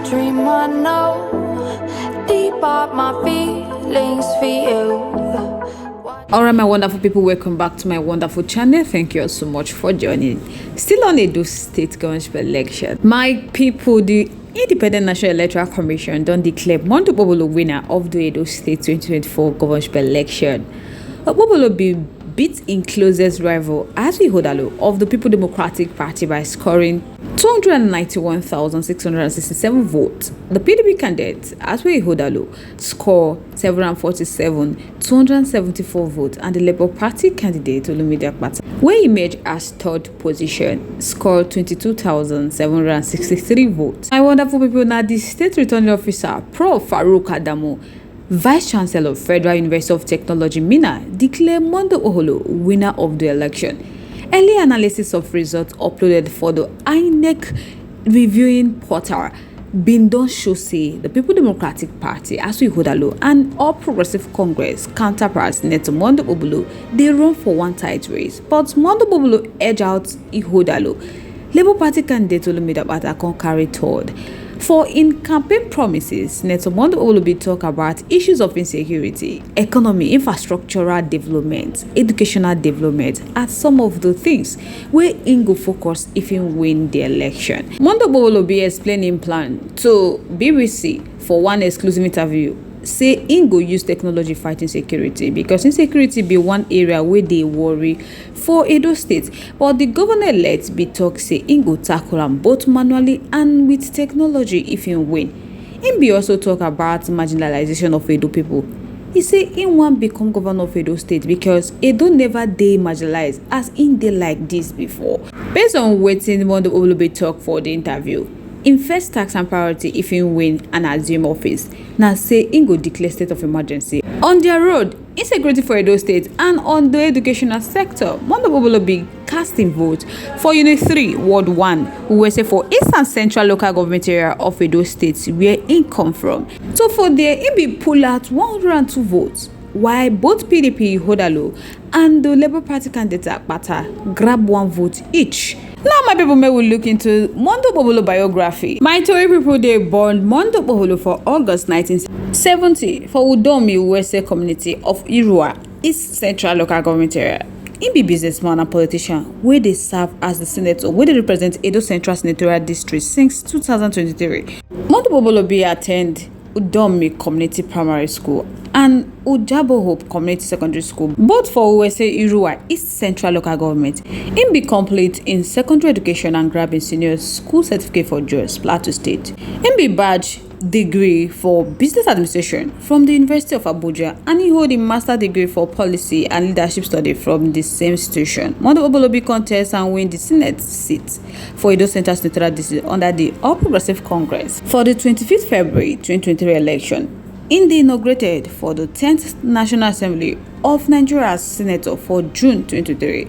dream I know deep up my feelings for you. Alright, my wonderful people, welcome back to my wonderful channel. Thank you all so much for joining. Still on Edo State Government election, my people, the Independent National Electoral Commission don't declare Mondo Bobolo winner of the Edo State 2024 government election. Bobolo be beat in closest rival as we Hodalo of the People Democratic Party by scoring 291,667 votes. The PDP candidate as we Hodalo score 747,274 votes, and the Labour Party candidate Olumide Akpata, where emerged as third position, scored 22,763 votes. My wonderful people, now the State Returning Officer Prof. Farouk Adamo, Vice Chancellor of Federal University of Technology, Minna, declared Mondo Oholo winner of the election. Early analysis of results uploaded for the INEC reviewing portal been done show say the People Democratic Party, Asu Ihodalo, and All Progressive Congress counterparts Neto Mondo Obolo, they run for one tight race, but Mondo Obolo edge out Ihodalo. Labour Party candidate Olumide Akpata can carry third. For in campaign promises, Neto Mondo will be talk about issues of insecurity, economy, infrastructural development, educational development, and some of the things where Ingo focus if he win the election. Mondo will be explaining plan to BBC for one exclusive interview. Say Ingo use technology fighting security because insecurity be one area where they worry for Edo State, but the governor-elect be talk say Ingo tackle am both manually and with technology if he win. Him be also talk about marginalization of Edo people. He say he wan become governor of Edo State because Edo never dey marginalized as in dey like this before. Based on wetin Mondo Olobe talk for the interview, in first tax and priority if he win and assume office, now say Ingo declare state of emergency on their road, insecurity for Edo State, and on the educational sector. Mondo Bobolo be casting vote for Unit 3, Ward 1, we say for East and Central Local Government Area of Edo State, where he come from. So for there, he be pull out 102 votes, while both PDP Hodalo and the Labour Party candidate Akpata grab 1 vote each. Now my people may will look into Mondo Bobolo biography. My Tory people, they born Mondo Bobolo for August 1970 for Udomi Wese community of Irua, East Central Local Government Area. He be businessman and politician where they serve as the senator where they represent Edo Central Senatorial District since 2023. Mondo Bobolo be attend Udomi Community Primary School and Ujabo Hope Community Secondary School, both for Uwese Irua, East Central Local Government. Him be complete in secondary education and grabbing senior school certificate for Jos, Plateau State. Him be badge degree for business administration from the University of Abuja, and he hold a master degree for policy and leadership study from the same institution. Mondo Obolobi contest and win the Senate seat for Edo Central Senatorial District under the All Progressive Congress for the 25th February 2023 election. In the inaugurated for the 10th National Assembly of Nigeria as Senator for June 2023.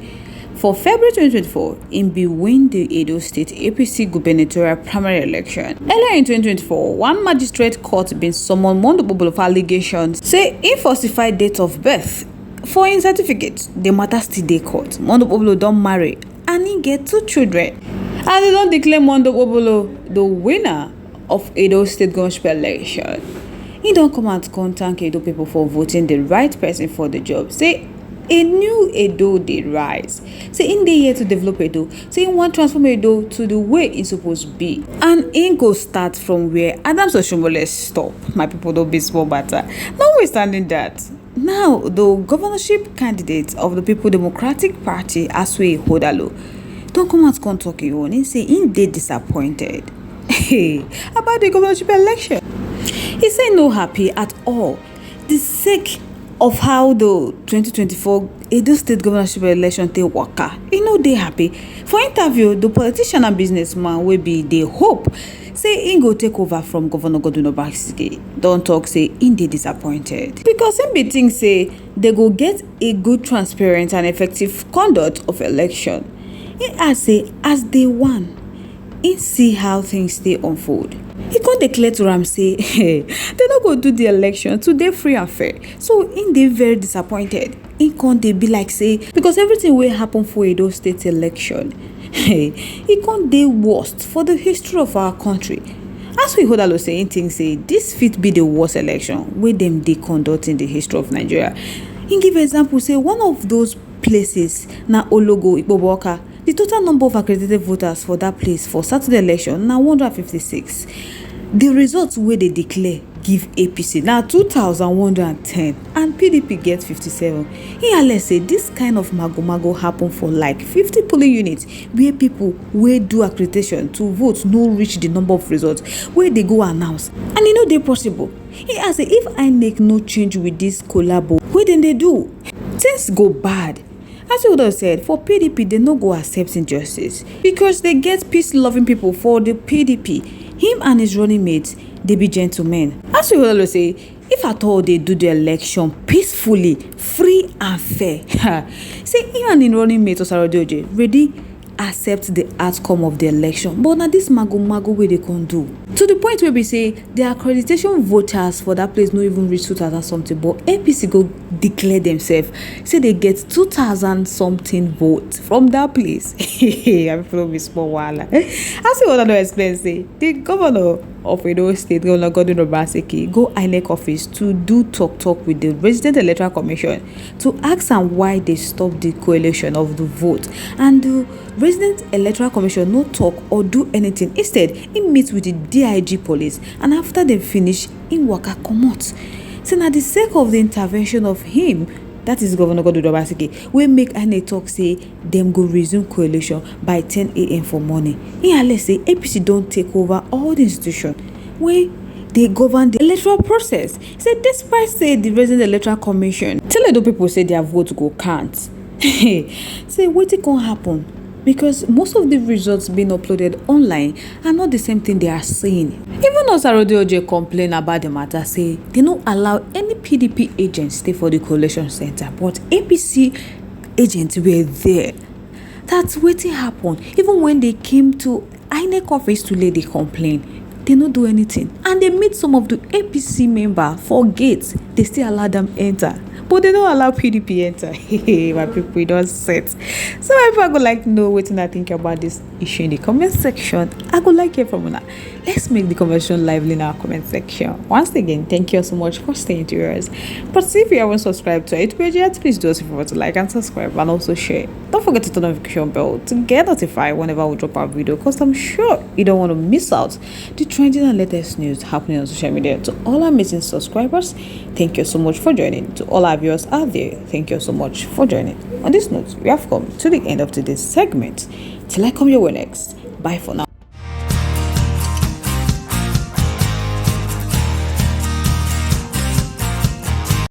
For February 2024, in be win the Edo State APC gubernatorial primary election. Earlier in 2024, one magistrate court been summoned Mondo Bobolo for allegations say he falsified date of birth for his certificate. The matter still dey court. Mondo Bobolo don't marry and he get 2 children. And they don't declare Mondo Bobolo the winner of Edo State government election. He don't come out to thank Edo people for voting the right person for the job. Say a new Edo dey rise. Say in dey here to develop Edo. Say he want transform Edo to the way it's supposed to be. And he go start from where Adams Oshomole stop. My people don't be small matter. Notwithstanding that, now the governorship candidate of the People Democratic Party, Asue Hodalo, don't come out and talk you on. He say he dey disappointed about the governorship election. He say no happy at all. The sake of how the 2024 Edo State governorship election take waka, he no dey happy. For interview, the politician and businessman will be the hope say he go take over from Governor Godwin Obaseki. Don't talk say he dey disappointed because him be think say they go get a good, transparent and effective conduct of election. He add say as they won, he see how things dey unfold. He can't declare to am say they not go do the election today free and fair. So in dey very disappointed. He can't dey be like say because everything will happen for Edo State election. He can't dey worst for the history of our country. As we Wàhàla say, think say this fit be the worst election wey dem dey conduct in the history of Nigeria. He give example say one of those places na Ologo Ikpoboka. The total number of accredited voters for that place for Saturday election na 156. The results wey they declare give APC na 2,110 and PDP get 57. He say this kind of mago happen for like 50 polling units where people wey do accreditation to vote no reach the number of results where they go announce, and e no dey possible. He say if INEC no change with this collabo wey dem dey do, things go bad. As he would have said, for PDP, they no go accept injustice because they get peace-loving people for the PDP. Him and his running mates, they be gentlemen. As we will say, if at all they do the election peacefully, free and fair, say him and his running mate Osarodeoje ready accept the outcome of the election. But now this mago way they can do. To the point where we say the accreditation voters for that place no even reach 2,000 something, but APC go declare themselves, say they get 2,000 something votes from that place. I feel be small Wàhàla. As you want to explain, say the governor of Edo State, Governor Godwin Obaseki, go INEC office to do talk with the Resident Electoral Commission to ask them why they stop the coalition of the vote, and the Resident Electoral Commission no talk or do anything. Instead, he meets with the DIG police, and after they finish, in waka comot. So now the sake of the intervention of him, that is Governor Godwin Obaseki, we make INEC talk say them go resume coalition by 10 a.m. for morning. Let's say APC don't take over all the institution where they govern the electoral process. Say despite say the Resident Electoral Commission tell Edo people say their vote go count. Say what it can happen? Because most of the results being uploaded online are not the same thing they are saying. Even Osarodeoje complain about the matter, say they don't allow any PDP agents stay for the coalition center, but APC agents were there. That's what happened. Even when they came to INEC office to lay the complaint, they don't do anything. And they meet some of the APC member for gates. They still allow them enter. But they don't allow PDP enter. My people don't set. So my people, I would like to know what I think about this issue in the comment section. I would like to hear from you. Let's make the conversation lively in our comment section. Once again, thank you so much for staying to yours. But see, if you haven't subscribed to it page yet, please do us a favor to like and subscribe and also share. Don't forget to turn on the notification bell to get notified whenever we drop our video, because I'm sure you don't want to miss out the trending and latest news happening on social media. To all our amazing subscribers, thank you so much for joining. To all our viewers out there, thank you so much for joining. On this note, we have come to the end of today's segment. Till I come your way next. Bye for now.